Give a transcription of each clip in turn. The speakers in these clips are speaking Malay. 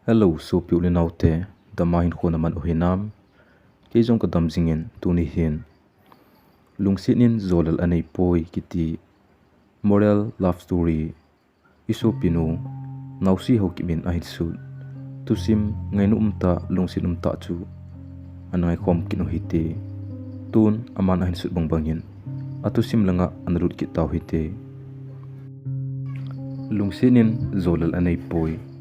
Hello, so piuli naute, damahin ko naman ohinam, kayong kadamzingin tunihin. Lungsinin Jolel Aneipoi kiti, moral love story, iso pinu, Naocy Haokipin ahinsud, tusim ngay umta lungsin umta chu, anay kom kinuhite, tun aman ahinsud bangbangin, atusim langa analud kitaw hite. Lungsinin Jolel Aneipoi,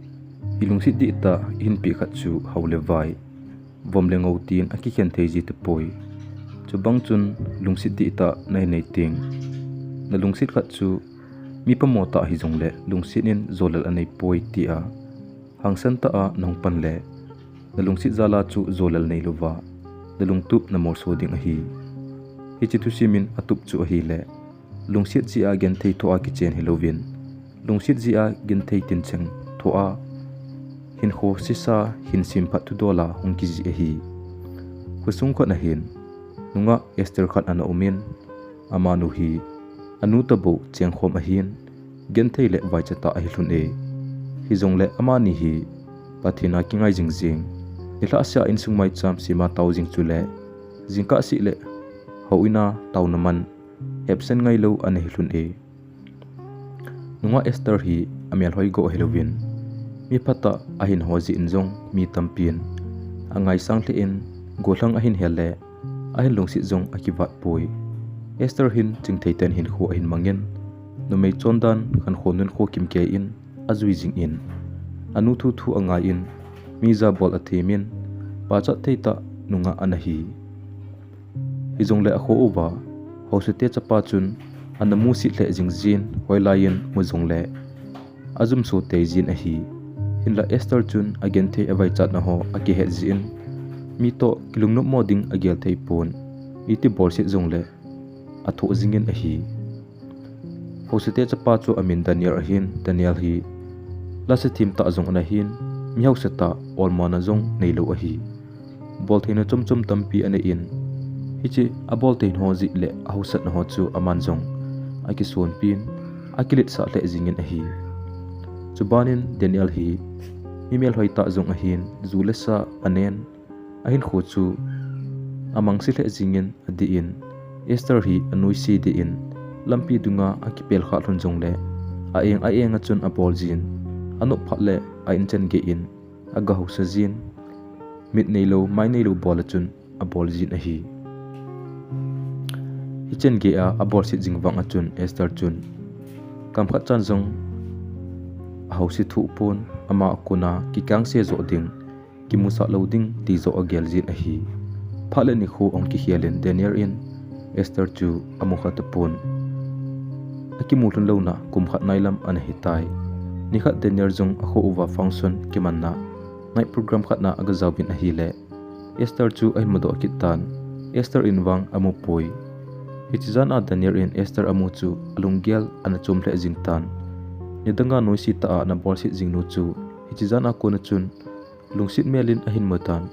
ilungsit di ita hinpi katsu haulevai vom lengautin akikian teji tepoi cubang chun lungsit di ita nai ting na lungsit katsu mi pamota hizongle lungsinin Jolel Aneipoi tia hangsan ta a nong panle na lungsit zala chu Jolel nei luwa na lungtup na morsoding ahi hichitu simin atup chu ahi le lungsit ji a gentei to a kichen hilovin lungsit ji a gentei tincheng to a hin kho sisa hin simpat tu dola hong kizi ahi khusung khat na hin nunga Esther khat ana umin amanu hi anu tabo cheng khom ahin genthei le vai chata ahi hlun e hizong le amani hi pathina kingai jingjing nila sia in sungmai cham sima taujing chule jingka si le hoina taunaman absent ngai lo ane hlun e nunga Esther hi amial hoi go helovin mi pata ahin hoji injong mi tampin angai sangtle in golang ahin hele ahin lungsi jong akivat poi Esther hin chingtheiten hin kho ahin mangin numei chondan kan khonun kho kimke in azui jing in anu thu thu angai in mi za bol athemin pacha theita nunga anahi hizong le akho uwa hosete chapa chun anamu si le jingjin hoilain muzong le azum so tejin ahi hinla Esther chun again the avai chat na ho aki het zin mi to kilungno moding agel thei pon iti borsit zongle atho jingin ahi hosete chapa chu amin Daniel ahin Daniel hi lase thim ta zong ana hin miau seta olmana zong neilo ahi bol theina chum tampi ane in hichi abol tein ho ji le ahusat na ho chu aman zong aki son pin akilit sa le jingin ahi chubanin Daniel hi email hoita zong ahin zulesa anen ahin khochu amang sile jingin adiin Esther hi anui si diin lampi dunga akipel kha hlon jongle aeng achun apol jin anu phatle a inchen ge in aga hosa jin mit neilo mai neilo bolachun abol jin ahi hichen ge a abol si jingwang achun Esther chun kam khat chan jong hausi thu pon ama akuna kikang se zo ding kimusa loading ti zo agel jin ahi phale ni kho ong ki hialen Daniel in Esther chu amukha tapon akimulun lona kumkhat nailam an hitai ni khat Daniel jong akho uwa function kimanna ngai program khat na aga zawin ahi le Esther chu ai modo kitan Esther in wang amupoi hichizan a Daniel in Esther amu chu alunggel ana chumle jingtan nidanga noisi ta na bolsit jingnu chu hichizana kona chun lungsit melin ahin motan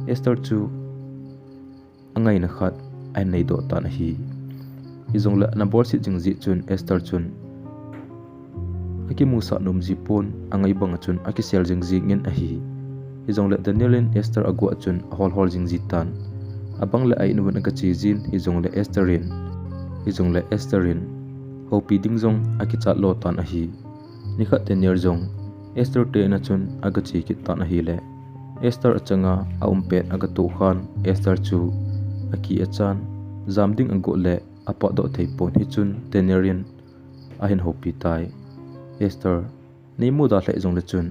Esther chu angai na khat ai nei do ta na hi izongla na bolsit jingji chun Esther chun aki musa numji pon angai bang chun aki sel jingji ngin ahi izongla Danielin Esther agwa chun hol jingji tan abang le ai nuwan ka chijin izongla Esterin hopi dingjong aki chat lo tan ahi nikhat Daniel jong Esther te na chun agachi ki ta na hile Esther achanga aumpet aga to khan Esther chu aki achan zamding ango le apa do thei pon hi chun Danielin ahin hopi tai Esther nei mu da hle jong le chun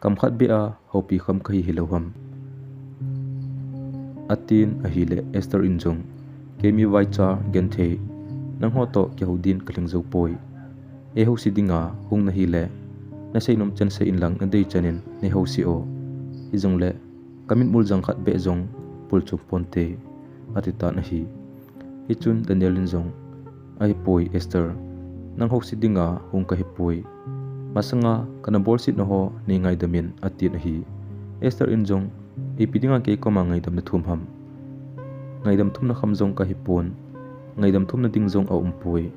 kam khat be a hopi kham khai hiloham atin ahile Esther in jong kemi waicha genthe nang ho to ke hodin kaling zo poi e ho sidinga hung na hile na seinom chen se in lang na dei chanin ne ho si o izong le kamin mul jang khat be jong pul chu ponte atita na hi hichun Danielin jong ai poi Esther nang ho sidinga hung ka hi poi masanga kana bolsit no ho ni ngai damin ati na hi Esther in jong e pidinga ke koma ngai dam na thum ham ngai dam thum na kham jong ka hi pon ngai dam thum na ding jong a umpoi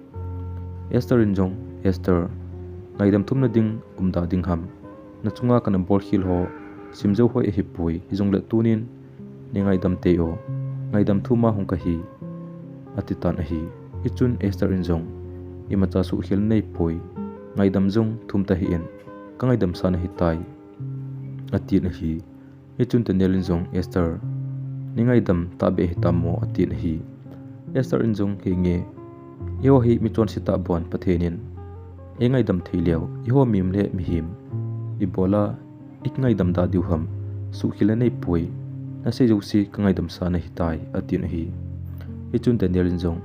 Esther in jong Esther ngai dam thum na ding umda ding ham na chunga kana bol khil ho simzo hoi hipui hizong le tunin ni ngai dam teo ngai dam thuma hong ka hi atitan a hi ichun Esther injong imata su khil nei poi ngai dam jong thum ta hi en ka ngai dam sana hi tai atin a hi ichun Daniel injong Esther ni ngai dam ta be hi tammo atin a hi Esther injong he nge yo hi mi chon sita bon pathenin e ngai dam theileu yo mim le mi him ibola ik ngai dam da diu ham su khil nei poi na se josi ka ngai dam sana hi tai atin a hi ichun Daniel injong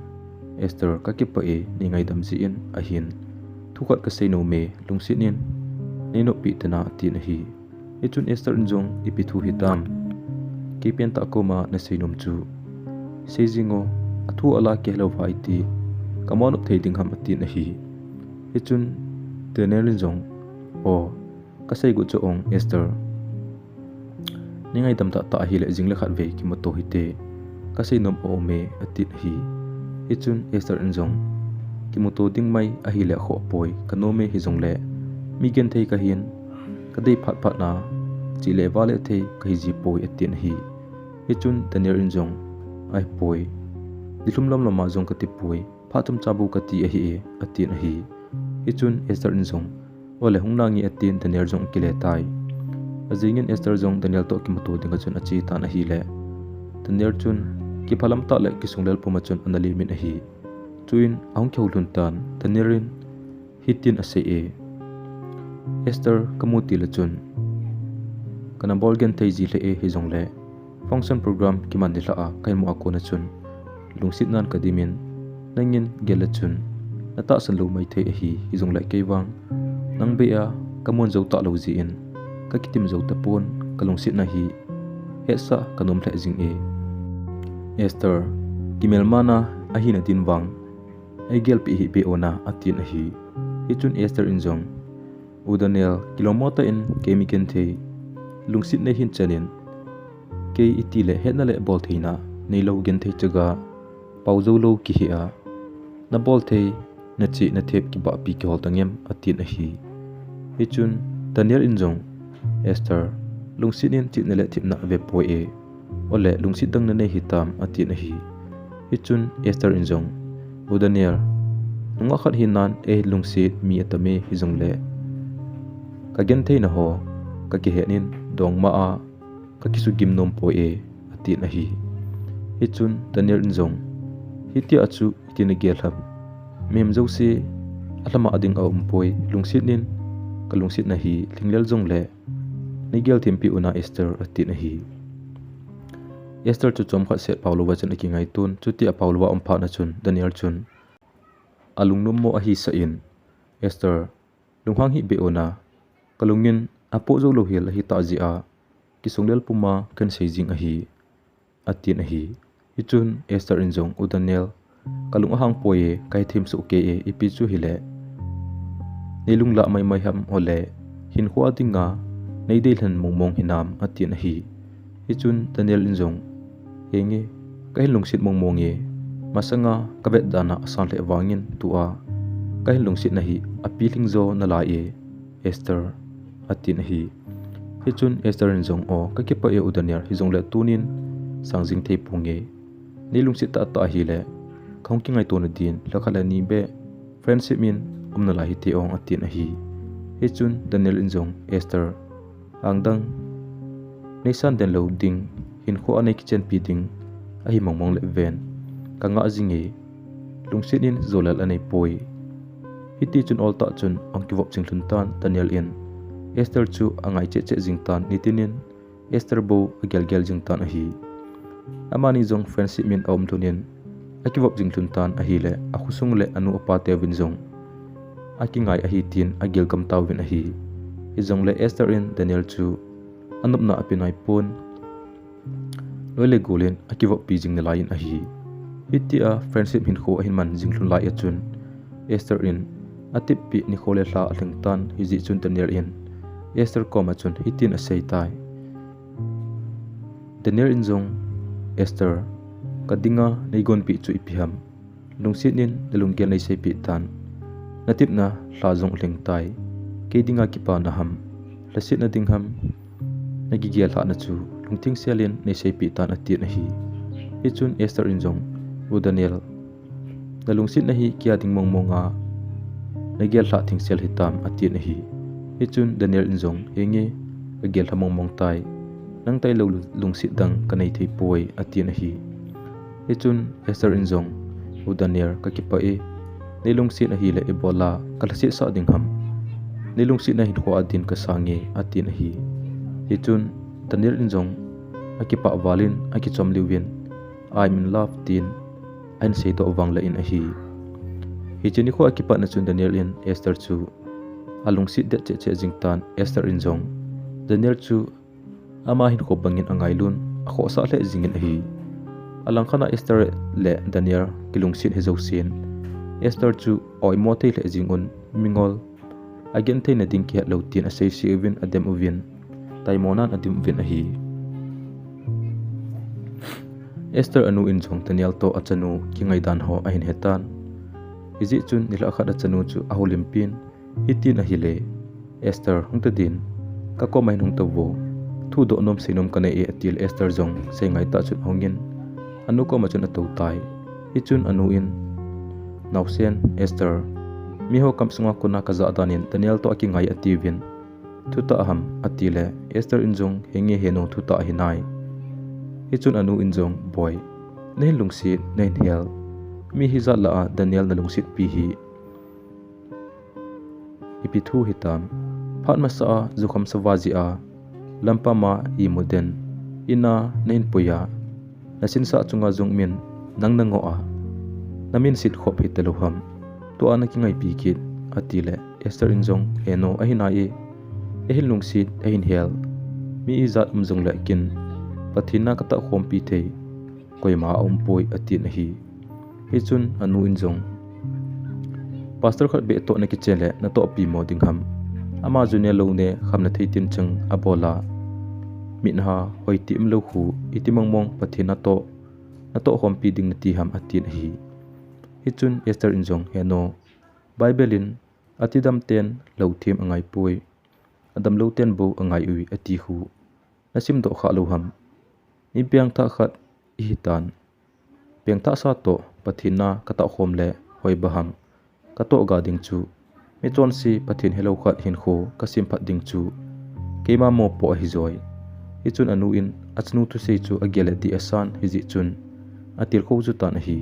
Esther ka ki pa e ni ngai dam ji in a hin thukat ka sei no me lungsinin ni no pi tana atin a hi ichun Esther injong ipi thu hi tam ke pen ta ko ma na sei nom chu sei jingo athu ala ke lo vai ti kamon up thei ding ham atin a hi ichun Daniel injong o ka sei gu chu ong Esther ni ngai dam ta hi le jing le khat ve ki mo to hi te ka sei nom o me atin hi ichun Esther injong ki mo to ding mai a hi le kho poi ka no me hi jong le mi gen thei ka hin ka dei phat phat na chi le wale thei ka hi ji poi atin hi ichun Daniel injong ai poi dilum lam lama jong ka ti poi phatum chabu ka ti a hi atin hi ichun Esther injong ole hungnangi atin Daniel jong kile tai azingin Esther jong Daniel to ki mo to ding chun achi ta na hi le Daniel chun ki phalam ta le ki sunglel puma chun anali min a hi chuin aung kheu lun tan Danierin hitin ase e Esther kamuti la chun kana bolgen thei ji le e hi jong le function program ki man dila a kai mo ko na chun lungsit nan kadimin nangin gela chun nata san lo mai thei a hi jong le keiwang nang be a kamon zo ta lo ji in ka kitim zo ta pon kalungsit na hi hesa kanom le jing e Esther kimel mana ahina tin wang ai gel pi hi pe ona atin a hi ichun Esther injong udanel kilomota in kemiken thei lungsit ne hin chanin ke itile hetna le bol theina nei lo gen thei chaga pauzo lo ki hi a na bol thei na chi na thep ki ba pi ki hol tangem atin a hi ichun Daniel injong Esther lungsit in chi na le thip na ve poi e ole lungsit dang na nei hitam atin a hi ichun Esther injong udaniel nunga khat hinan e lungsit mi atame hi jong le ka gen theina ho ka ki henin dong ma a ka kisu gim nom po e atin a hi ichun Daniel injong hitia achu itin gel hab mem zo se alama ading a umpoi lungsit nin ka lungsit na hi thinglel jong le ni gel thimpi una Esther atin a hi Esther chu chom khat set Paulo wachan aki ngai tun chuti a Paulo wa ompha na chun Daniel chun alungnum mo a hi sa in Esther lunghang hi be ona kalungin apo zo lo hil hi ta ji a kisunglel puma kan seijing a hi atin a hi ichun Esther injong u Daniel kalung ahang poye kai thim su ke e ipi chu hile nilung la mai mai ham hole hin khwa dinga nei dei hlan mongmong hinam atin a hi ichun Daniel injong enge kai lungsit mongmong e masanga kabet dana asan le wangin tua kai lungsit na hi appealing zo na la e Esther atin a hi ichun Esther injong o ka ke pa e u Daniel hi jong le tunin sangjing thei punge ni lungsit ta ta hi le khong ki ngai to na din lakhala ni be friendship min umna la hi te ong atin a hi ichun Daniel injong Esther angdang Nesan den lo ding hin kho anei kitchen pi ding a hi mongmong le ven ka nga jinge lungsit in Jolel Aneipoi hiti chun ol ta chun ang ki wop chinglun tan Daniel in Esther chu angai che che jing tan nitinin Esther bo agel gel jing tan a hi amani jong friendship min om thunin aki wop jinglun tan a hi le a khusung le anu apa te win jong aki ngai a hi tin agel kam taw win a hi hi jong le Esther in Daniel chu anup na apinai pon loile golin akiwa pijing na lain a hi hiti a friendship hin kho hin man jinglun lai a chun Esther in atip pi ni khole hla athing tan hi ji chun Daniel in Esther koma chun hitin a sei tai Daniel in jong Esther kadinga neigon pi chu ipiham lungsit nin dalungkel nei sei pi tan natip na hla jong leng tai ke dinga ki pa na ham lasit na ding ham nagigial ha na chu lungting sialin nei seipi tan atit na hi chun Esther injong u Daniel na lungsit na hi kia ding mongmonga nagial ha thing sel hitam atit na hi chun Daniel injong henge agial ha mongmong tai nang tai lo lungsit dang kanai thei poi atit na hi chun Esther injong u Daniel ka kipa e nei lungsit na hi le ebola kalasi sa ding ham nei lungsit na hin kho adin ka sange atit na hi chun Daniel injong akipa walin akichom liwin I'm in love tin ain sei to wang la in a hi chini kho akipa na chun Daniel in Esther chu alungsit de che jingtan Esther injong Daniel chu ama hin kho bangin angai lun kho sa le jingin a hi alangkhana Esther le Daniel kilungsit he josin Esther chu oi mote le jingun mingol again the na ding ki lo tin a sei si win adem uvin taimonan adim vin a hi Esther anu injong Daniel to achanu kingai dan ho ahin hetan izi chun nila khat achanu chu aholimpin hitin a hile Esther hungta din ka ko mai nung tawo thu do nom sinom kanai e atil Esther jong sengai ta chun hongin anu ko machun atau tai hichun anu in Naocy Esther mi ho kam sunga kuna ka za danin Daniel to akingai ativin thuta aham atile Esther injong henge heno thuta hinai hichun anu injong boy nei lungsit nei hel mi hiza la Daniel na lungsit pi hi ipithu hitam phatma sa zukham sawaji a lampama I moden ina nein puya nasin sa chunga jong min nang nango a namin sit khop hiteloham to ana kingai pi kit atile Esther injong heno ahinai ehil lungsit ahin hel mi izat umjong la kin pathina kata khompi thei koima ompoi atin hi hichun anu injong pastor khat be to na ki chele na to pi mo ding ham ama june lo ne khamna thei tin chang abola minha hoiti im lo khu itimang mong pathina to na to khompi ding na ti ham atin hi hichun Esther injong heno bible atidam ten lo thim angai poi adam lo ten bo angai ui ati hu nasim do kha lo ham ni piang tha khat hitan piang tha sa to pathina kata khom le hoi baham kato ga ding chu mi chon si pathin hello khat hin kho kasim phat ding chu keima mo po hi joy hichun anu in achnu tu sei chu agele di asan hiji chun atil kho chu tan hi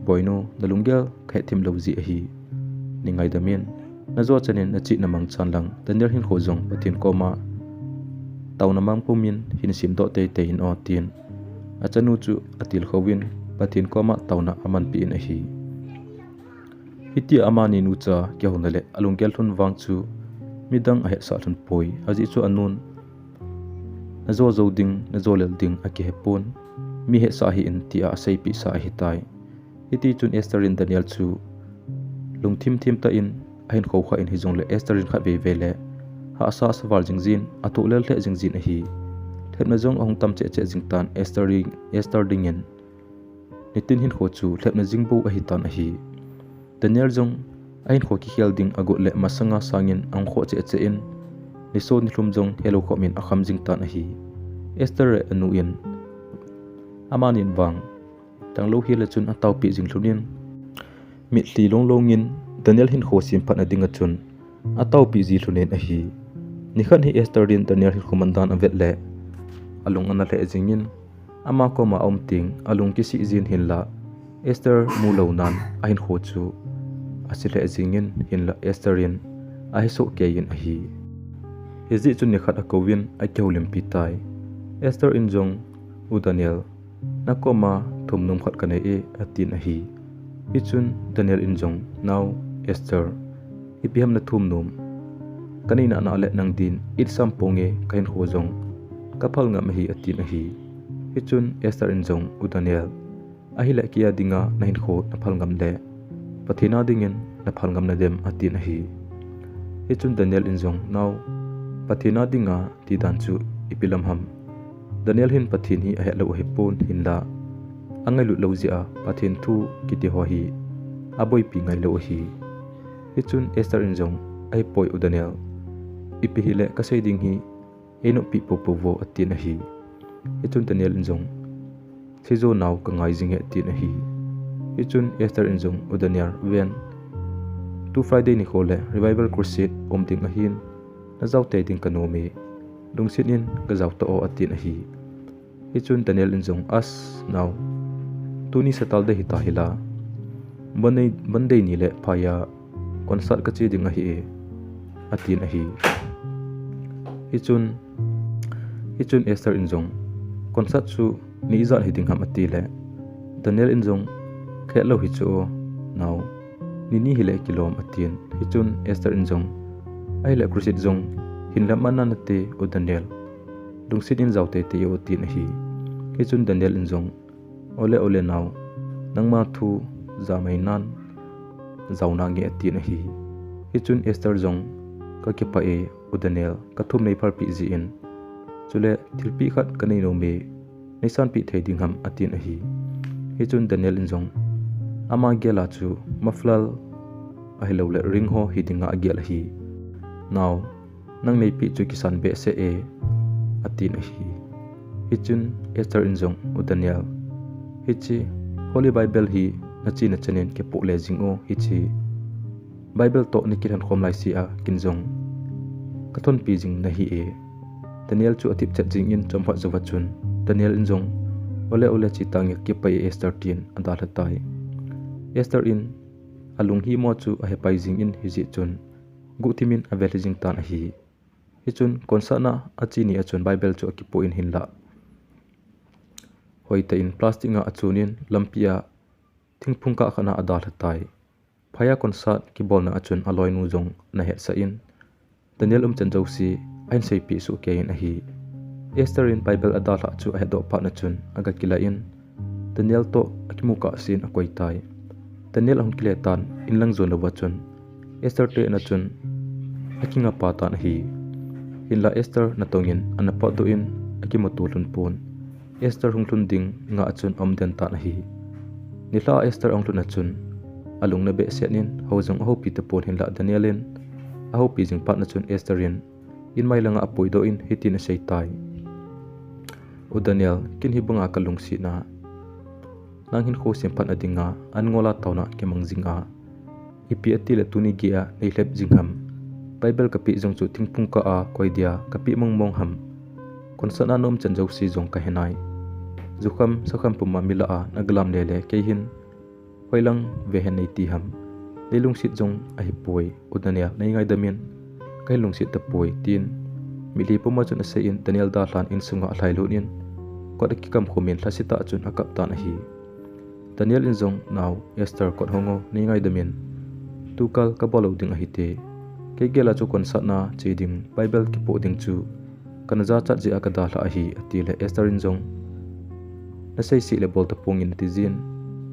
boino dalunggel khe thim lo ji hi ningai damin na zo chanin na chi namang chanlang Daniel hin kho jong pathin koma taunamang pumin hin sim do te te in o tin achanu chu atil khowin pathin koma tauna aman pi in a hi hiti amani nu cha kya hunale alungkel thun wang chu midang a he sa thun poi aji chu anun na zo zo ding na Jolel ding a ke hepon mi he sa hi in ti a sei pi sa hi tai hiti chun Esther in Daniel chu lungthim thim ta in ahin kho kha in hi jong le Esther in kha be vele ha sa sawal jingjin atu lel the jingjin a hi thepna jong ong tam che che jingtan Esther dingen nitin hin kho chu thepna jingbo a hi tan a hi Daniel jong ahin kho ki khel ding ago le masanga sangin ang kho che che in ni so ni hlum jong hello kho min akham jingtan a hi Esther anu in amanin wang tang lo hi le chun ataw pi jinglunin mi hli long longin Daniel hin kho sim phat na dinga chun ataw pi ji hlunen a hi nikhan hi Esther din Daniel hi khumandan avet le alung ana le jingin ama ko ma omting alung ki si jin hin la Esther mu lo nan a hin kho chu asile jingin hin la Esther in a hi so ke yin a hi hezi chun nikhat a kowin a keulim pi tai Esther in jong u Daniel na ko ma thumnum khat kanai e atin a hi ichun Daniel in jong now Esther ipiham na thumnum kanina na ale nang din it samponge kain khojong kaphal nga mahi atin a hi ichun Esther in jong u Daniel ahila kia dinga na hin kho na phal ngam le pathina dingin na phal ngam na dem atin a hi ichun Daniel in jong now pathina dinga ti dan chu ipilam ham Daniel hin pathin hi a lo hepon hin la angai lu lo zia pathin thu kiti ho hi aboi pi ngai lo hi ichun Esther in jong ai poi u Daniel ipihile kasai ding hi eno pi popovo atin a hi ichun Daniel injong sizo naw ka ngai jinge atin a hi ichun Esther injong udanyar ven tu Friday ni khole revival crusade omding a hin na zaute ding kanomi lungsit in ka zauta o atin a hi ichun Daniel injong as naw tuni satal de hita hila Monday ni le phaya concert ka chi ding a hi atin a hi ichun Esther injong concert su ni izal hiding ham atile Daniel injong khelo hi chu naw ni hile kilom atin ichun Esther injong ai le crusade jong hinlam manan te o Daniel lungsit in zaute te yo tin a hi ichun Daniel injong ole naw nangma thu zamai nan zauna nge atin a hi ichun Esther jong ka kipa e o Daniel ka thum nei phar pi ji in chule thilpi khat kanei no me nisan pi theding ham atin a hi ichun Daniel injong ama gela chu maflal a hello le ring ho hidinga agel hi naw nang nei pi chu kisan be se e atin a hi ichun Esther injong o Daniel hichi Holy Bible hi nachi na chanen ke po le jing o hichi Bible to ni kiran khom lai si a kinjong kathon pi jing na hi e Daniel chu atip chat jing in chompa zawachun Daniel injong ole chi tang ke pai Esther tin adal hatai Esther in alung hi mo chu a hepai jing in hiji chun gutimin avel jing tan a hi hichun konsana achi ni achun Bible chu akipo in hinla hoita in plastic nga achunin lampia thingphungka khana adal hatai phaya konsat ki bolna achun aloi nu jong na he sa in Daniel chanjausi ain sei pi su ke in a hi Esther in Bible adal ha chu a do pa na chun aga kila in Daniel to akimuka sin akoi tai Daniel hon kile tan in lang zon wachun Esther te na chun akinga pa tan hi hinla Esther na tongin anapa do in akimotulun pon Esther hunglun ding nga achun omden tan hi nila Esther onglun achun alung na be senin hojong ho pi te pon hinla Danielin a ho pi jing pa na chun Esterin in mai langa apoi do in hitin a sei tai o Daniel kin hi bunga kalung si na nang hin kho sempan adinga an ngola tauna ke mangjinga ipi atile tuni gia nei lep jingham Bible kapi jong chu thingpung ka a koidia kapi mongmong ham konsana nom chanjau si jong ka henai zukham sakham puma mila a naglam lele ke hin hoilang ve hen nei ti ham leilung sit jong a hi poi udania nei ngai damin kai lung sit ta poi tin mili puma chun ase in Daniel da hlan in sunga hlailu in kot ki kam khomin hlasita chun akap tan a hi Daniel in jong naw Esther kot hongo nei ngai damin tukal ka bolo ding a hi te ke gela chu kon satna chiding Bible ki po ding chu kanaja chat ji akada hla hi atile Esther in jong na sei si le bol ta pongin tizin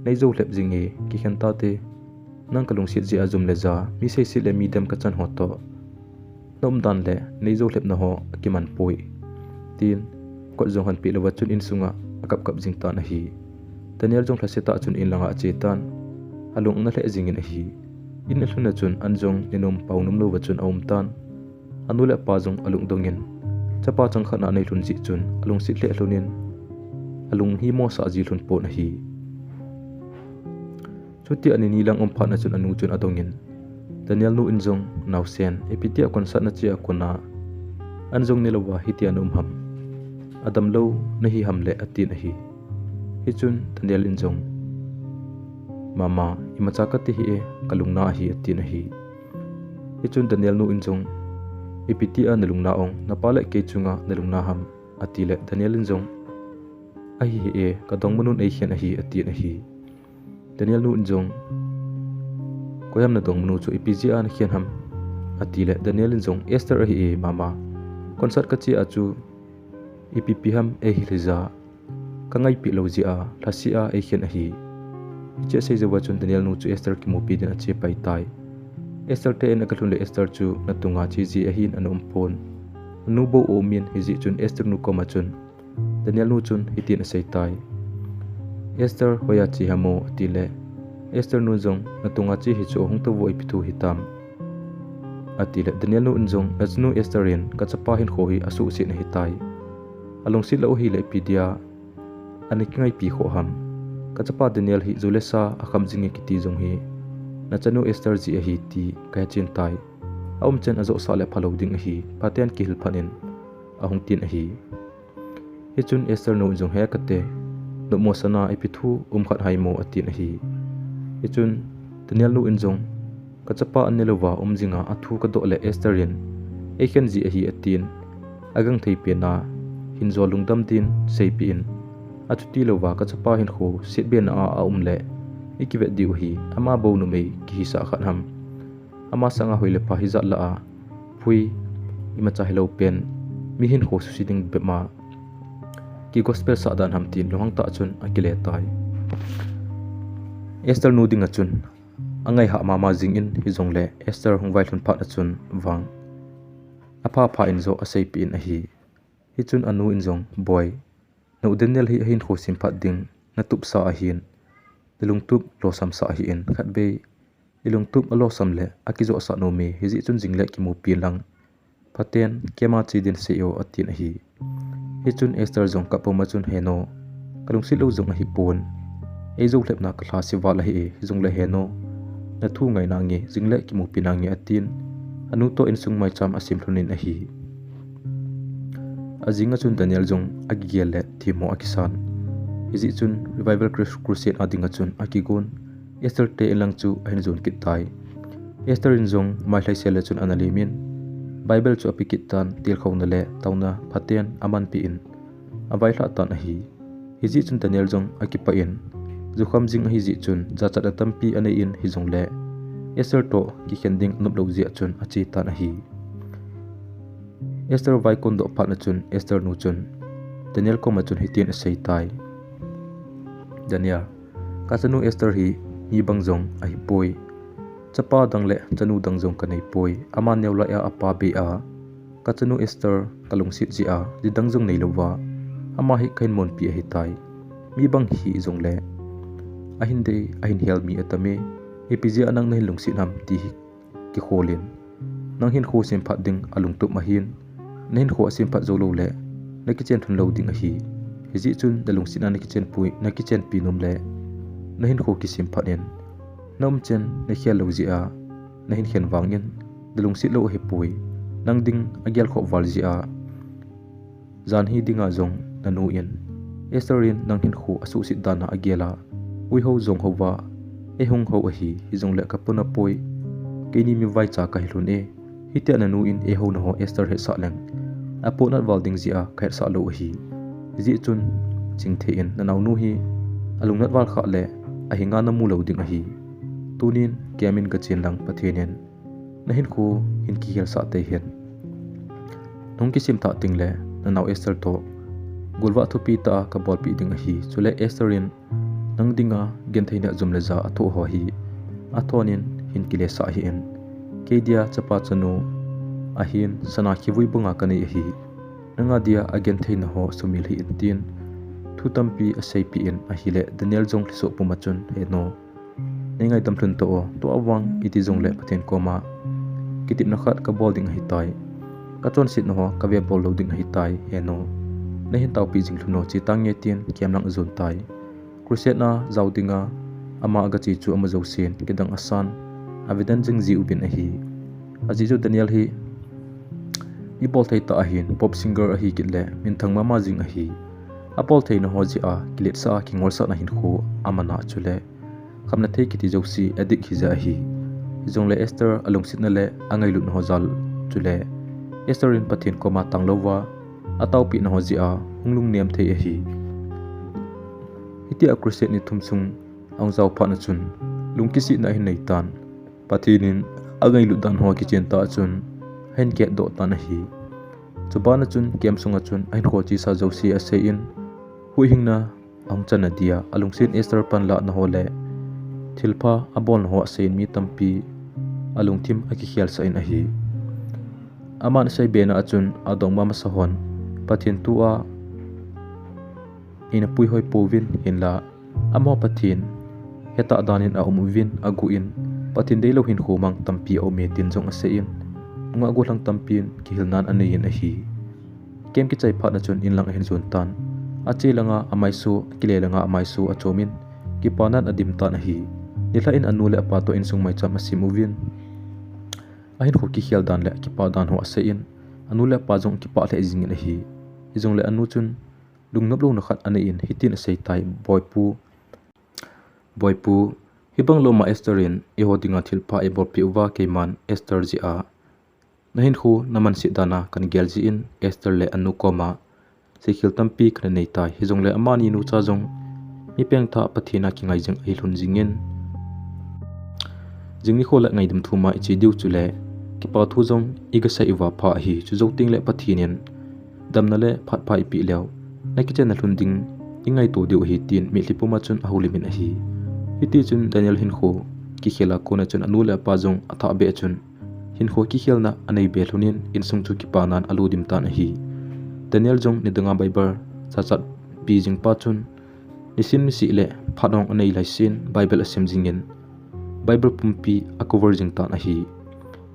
nei zo hlep jingi ki khanta te nang kalung sit ji azum le za mi sei si le midam ka chan ho to nom dan le nei zo hlep na ho akiman poi tin ko jong han pi le wachun in sunga akap kap jing ta na hi Daniel jong hlaseta chun in langa achetan alung na le jingin a hi in hluna chun anjong ninom paunum lo wachun aum tan anule pa jong alung dongin chapa chang khana nei lun ji chun alung si hle hlunin alung hi mo sa ji hlun po na hi chuti ani ni lang om phana chun anu chun adongin Daniel nu injong nausen epitia konsat na chia kona anjong nilawa hitian ham adam lo na hi hamle atin a hi hichun Daniel injong mama imachakati hi e kalungna hi atin a hi hichun Daniel nu injong epitia nalungna ong napale ke chunga nalungna ham atile Daniel injong a hi e kadong munun ei hian a hi atin a hi Daniel nu injong koyam na dong munu chu ipg an hian ham atile Daniel injong Esther a hi e mama concert ka chi achu ipp ham e hi liza kangai pi loji a lasi a e hian a hi che sei jawa chun Daniel nu chu Esther ki mopi din a che pai tai Esther te na kalun le Esther chu na tunga chi ji a hin anom pon nu bo o min hi ji chun Esther nu koma chun Daniel nu chun hitin a sei tai Esther hoya chi hamo atile Esther nu jong na tunga chi hi chu hong to voi pithu hitam atile Daniel nu unjong ajnu Esterin kachapa hin khohi asu si na hitai along sila uhi le pidia anikingai pi kho ham kachapa Daniel hi zulesa akham jingi kiti jong hi nachanu Esther ji hi ti ka chin tai chen azo sale phaloding hi patian ki hil phanin ahung tin hi hichun Esther nu jong he kate no mosana epithu khat haimo atin hi hichun Daniel nu injong kachapa anelova jinga athu ka dole Esterin ekhen ji hi atin agang thei pe na hinzo lungdam tin seipin achuti lova kachapa hin kho sitben a le ikive diu hi ama bo nu mei ki sa khan ham ama sanga hoile pa hiza la a phui ima cha hello pen mi hin kho su siding bema ki gospel sa dan ham tin lohang ta chun akile tai Esther nu ding achun angai ha mama jing in hizong le Esther hungwai thun phat achun wang apa pha inzo asei pin a hi hichun anu injong boy no Daniel hi hin kho sim phat ding na tup sa a hin dilung tup lo sam sa hi in khat be dilung tup alo sam le akizo sa no me hizi chun jingle ki mu pi lang paten kema chi din se yo atin hi hichun Esther jong ka poma chun heno kalung silo jong hi pon ezo hlep na kla si wala hi jong le heno na thu ngai na nge jingle ki mu pi na nge atin anu to in sung mai cham asim thunin a hi azinga chun Daniel jong agiel le thimo akisan izi chun revival crusade adinga chun akigon Esther te elang chu ahin zon kit tai Esther in jong mai hlai sele chun analimin Bible chu apikit tan til khawna le tauna phaten aman pi in awai hla tan a hi izi chun Daniel jong akipa in zukham jing hi ji chun za chat atampi ane in hi jong le Esther to ki kending nuplo ji chun achi tan a hi Esther vai kondo phat na chun Esther nu chun Daniel ko ma chun hitin sei tai Daniel kasanu Esther hi mi bangjong ai poi chapa dangle chanu dangjong kanai poi ama neula ya apa be a kachanu Esther kalung sit ji a ji dangjong nei lowa ama hi khain mon pi hi tai mi bang hi jong le ahin hel mi atame epj anang nei lungsit ham ti ki kholin nang hin kho sim phat ding alung tup ma hin nen kho sim phat zolo le na kichen thun lo ding a hi hizi chun dalung sin na kichen pui na kichen pi nom le na hin kho ki sim phat en nom chen na khial lo ji a na hin khen wangin dalung sit lo he pui nang ding agyal kho wal ji a zan hi dinga jong nanu in Esterin nang hin kho asu sit dana agyala ui ho jong howa e hung ho a hi jong le kapuna poi keini mi vai cha ka hilun e hitia nanu in e ho na ho Esther he sa leng apo nat walding ji a khair sa lo hi ji chun chingthe in nanaw nu hi alung nat wal kha le a hinga na mu lo ding a hi tunin kemin ka chen lang pathenen na hin kho hin ki hel sa te hen nong ki sim ta ting le nanaw Esther to golwa thupi ta ka bol pi ding a hi chule Esterin nang dinga gen theina zum le za atho ho hi athonin hin kile sa hi en kedia chapa chanu ahin sana khiwui bunga kani hi nanga dia again theina ho sumil hi intin thutampi asai pi in ahile Daniel jong liso pumachun he no nengai tamthun to awang iti jong le pathen koma kitip na khat ka bolding hi tai ka chon sit no ho ka ve bol loading hi tai he no na hin taw pi jing thuno chi tangye tin kiamlang zon tai crusade na zawdinga ama aga chi chu ama zo sen kedang asan avidan jing ji ubin a hi aji jo Daniel hi i bol thei ta ahin pop singer a hi kitle min thang mama jing a hi apol thei na ho ji a kilet sa ki ngol sa na hin kho amana chule khamna thei kiti josi adik hi ja hi jong le Esther along sit na le angai lut na ho zal chule Esther in pathin koma tanglowa ataw pi na ho ji a hunglung niam thei a hi hitia crusade ni thumsung angzaw pha na chun lungkisi na hin nei tan pathinin agai lut dan ho ki chen ta chun hen ke do tan hi chubana chun kem sunga chun ain kho chi sa josi ase in hui hingna ang chana dia alungsin Esther pan la na hole thilpha abol ho ase mi tampi alung thim aki khial sa in a hi aman sai bena achun adong ma sahon pathin tua ina pui hoi povin hinla amo pathin heta danin a umwin agu in pathin deilo hin khomang tampi o me tin jong ase in nga golang tampin ki hilnan anayin ahi kem ki chai phat na chun in lang hen zon tan ache langa amai so kile langa amai so achomin ki panan adim tan ahi nila in anule apato in sung mai cham asimuvin ahin ko ki khial dan le ki pa dan ho ase in anule pa jong ki pa le jing ahi izong le anu chun lungnap lo na khat ane in hitin asei tai boypu hibang lo ma esterin e hodinga thilpa e borpi uwa keiman ester ji a nahin khu naman si dana kan gelji in ester le anu koma sekhil tampi kan nei tai hizong le amani nu cha jong mi peng tha pathina ki ngai jeng ai hlun jingin jingni khola ngai dum thuma ichi diu chule ki pa thu jong iga sa iwa pha hi chu zoting le pathinin damna le phat phai pi lew na ki chen hlun ding ingai to diu hi tin mi hlipuma chun ahulimin a hi hiti chun Daniel hin kho ki khela kona chun anula pa jong atha be chun hin kho ki khelna anei be hlunin insung chu ki panan aludim tan a hi Daniel jong ni danga bible chachat pi jing pa chun nisin mi si le phanong anei lai sin bible asem jingin bible pumpi a cover jing tan a hi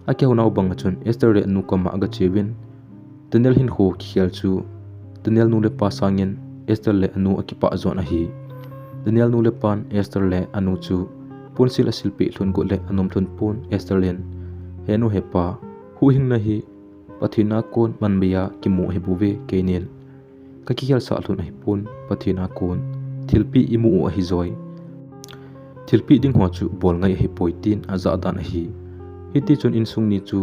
a ke hona bang chun Esther re nu kama aga chewin Daniel hin kho ki khel chu Daniel nu le pa sangin Esther le anu akipa zon a hi Daniel nu le pan Esther le anu chu punsil asilpi thun go le anom thun pun Esther len henu hepa hu hing na hi pathina kon manbia ki mu he buwe keinen ka ki khel sa thun hi pun pathina kon thilpi imu a hi zoi thilpi ding ho chu bol ngai hi poitin aza dan hi hiti chun insung ni chu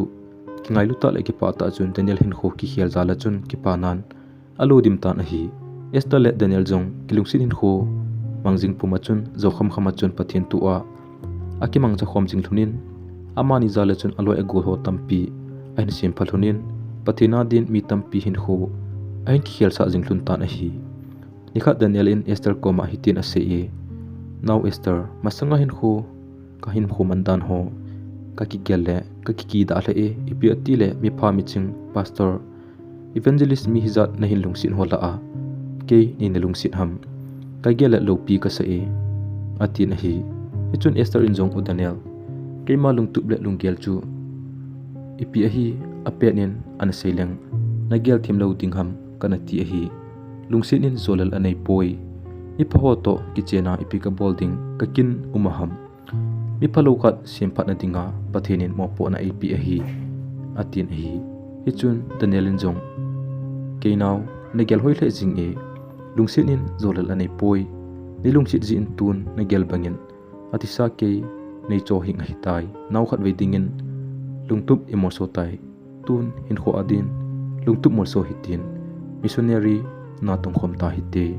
kingai luta le ki pa ta chun Daniel hin kho ki khel zala chun ki panan aludim tan hi Esther le Daniel jong kilungsin hin kho mangjing puma chun zokham khama chun pathin tu a akimang cha khom jing thunin amani zala chun aloi agol ho tampi ain sim phalhunin pathina din mi tampi hin kho ain ki khel sa jing thun tan a hi nikha Daniel in Esther koma hitin ase e now Esther masanga hin kho ka hin kho mandan ho ka ki gelle ka ki da le e ipi ati le mi pha mi ching pastor evangelist mi hizat na hin lungsin hola a ke ni na lungsin ham ka gele lo pi ka sa e atin hi ichun Esther in jong u Daniel ke ma lung tup le lunggel chu ipi a hi apenin an seileng na gel thim lo ting ham kana ti a hi lungsin in Jolel Aneipoi mi phaho to kichena ipi ka bolding ka kin umaham mi phalo khat simphat na dinga pathinin mo po na ipi a hi atin hi ichun Daniel in jong ke naw na gel hoi le jing e lungsin in Jolel Aneipoi ni lungsit ji in tun na gel bangin atisa ke nei cho hing hitai naw khat waitingin lungtup emoso tai tun hin kho adin lungtup morso hitin missionary na tong khom ta hite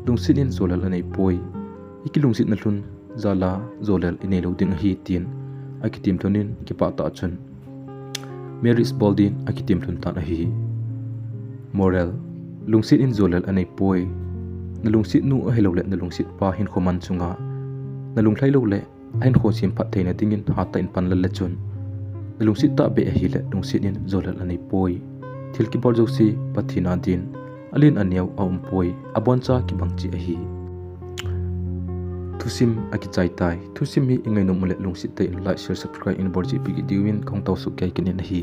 lungsit in Jolel Aneipoi iki lungsit na hlun zala Jolel inelo ding hi tin akitim thonin ki pa ta chun Mary's Boldin akitim thun ta na hi moral lungsit in Jolel Aneipoi na lungsit nu a helo le na lungsit pa hin khoman chunga na lunglai lo le ain kho sim phat theina tingin hata in pan la chun na lungsit ta be hi le lungsit in Jolel Aneipoi thilki bor josi pathina din alin aniaw aumpoi aboncha ki bangchi a hi thusim aki chai tai thusim hi ingai no mule lungsit te in like share subscribe in borji pigi diwin khong taw su kai kin hi